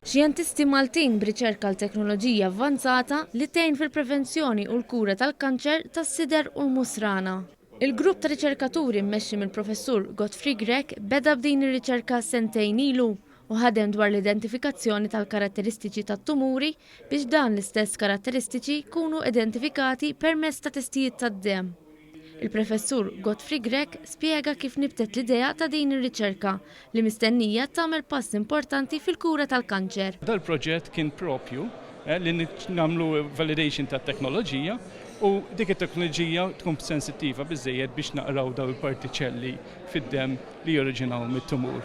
Xjentisti Maltin b'riċerka l-teknoloġija avvanzata li tgħin fil-prevenzjoni u l-kura tal-kanċer tas-sider u l-musrana. Il-grupp ta' riċerkaturi mmexxi mill-professur Grek beda b'din ir-riċerka sentejn ilu u ħadem dwar l-identifikazzjoni tal-karatteristiċi tat-tumuri biex dan l-istess karatteristiċi jkunu identifikati permezz ta' testijiet tad-demm. Il-professur Grek spjega kif nibtet l-idea ta' din ir-riċerka li mistennija tagħmel pass importanti fil-kura tal-kanċer. Dal-proġett kien propju li nagħmlu validation tat-teknoloġija u dik it-teknoloġija tkun sensittiva biżżejjed biex naqraw daw il-partiċelli fid-demm li joriġinaw mit-tumur.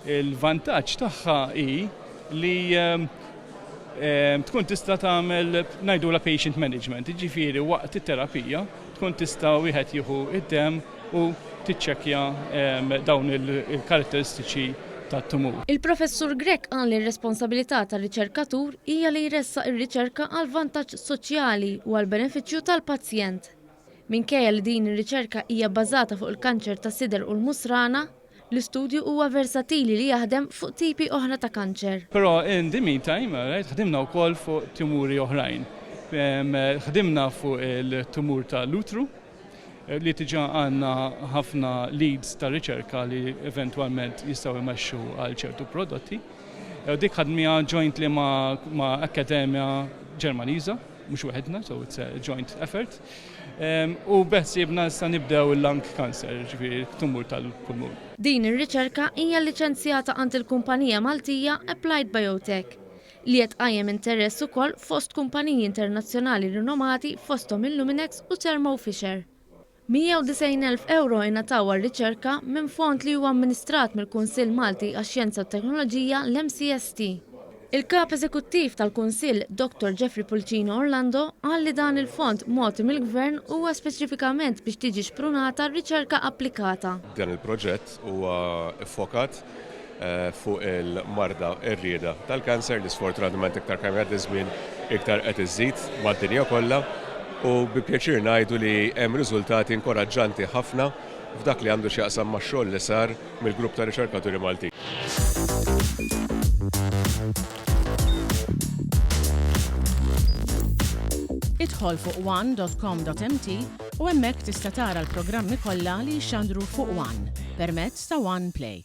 Il-vantaġġ tagħha hi li tkun tista' tagħmel ngħidulha patient management, jiġifieri waqt it-terapija tkun tista' wieħed jieħu id-demm u tiċċekkja dawn il-karatteristiċi tat-tumur. Il-professur Grek qal li r-responsabilità tar-riċerkatur hija li jressaq ir-riċerka għal vantaġġ soċjali u għal benefiċċju tal-pazjent. Minkejja li din ir-riċerka hija bbażata fuq il-kanċer tas-sider u l-musrana, l-istudju huwa versatili li jaħdem fuq tipi oħra ta' kanċer. Però in the meantime, ħdimna wkoll fuq tumuri oħrajn. Ħdimna fuq il-tumur tal-utru li tiġa għandna ħafna leads ta' riċerka li eventwalment jistgħu jmexxu għal ċertu prodotti. Dik ħadmija jointly ma' Akkademja Ġermaniża, mhux waħedna, so it's a joint effort. U bess jibna issa nibdew il-lung cancer, ġifieri tumur tal-pulmun. Din ir-riċerka hija liċenzjata għand il-kumpanija Maltija Applied Biotech li qed qajjem interess ukoll fost kumpaniji internazzjonali rinomati fosthom il-Luminex u Thermo Fisher. 190,000 euro ingħataw għar-riċerka minn fond li huwa amministrat mill-Kunsill Malti għax-Xjenza u Teknoloġija l-MCST. Il-kap eżekuttiv tal-Kunsill Dr. Jeffrey Pulcino Orlando qal li dan il-fond mogħti mill-Gvern huwa speċifikament biex tiġi xprunata riċerka applikata. Dan il-proġett huwa iffokat fuq il-marda ir-rieda tal-kanċer li sfortunatament iktar kemm jgħaddi żmien iktar qed iżżid mad-dinja kollha u bi pjaċir ngħidu li hemm riżultati inkoraġġanti ħafna f'dak li għandu x'jaqsam max-xogħol li sar mill-grupp ta' riċerkaturi Maltin. Idħol fuq one.com.mt u hemmhekk tista' tara l-programmi kollha li jxandru fuq One permezz ta' One Play.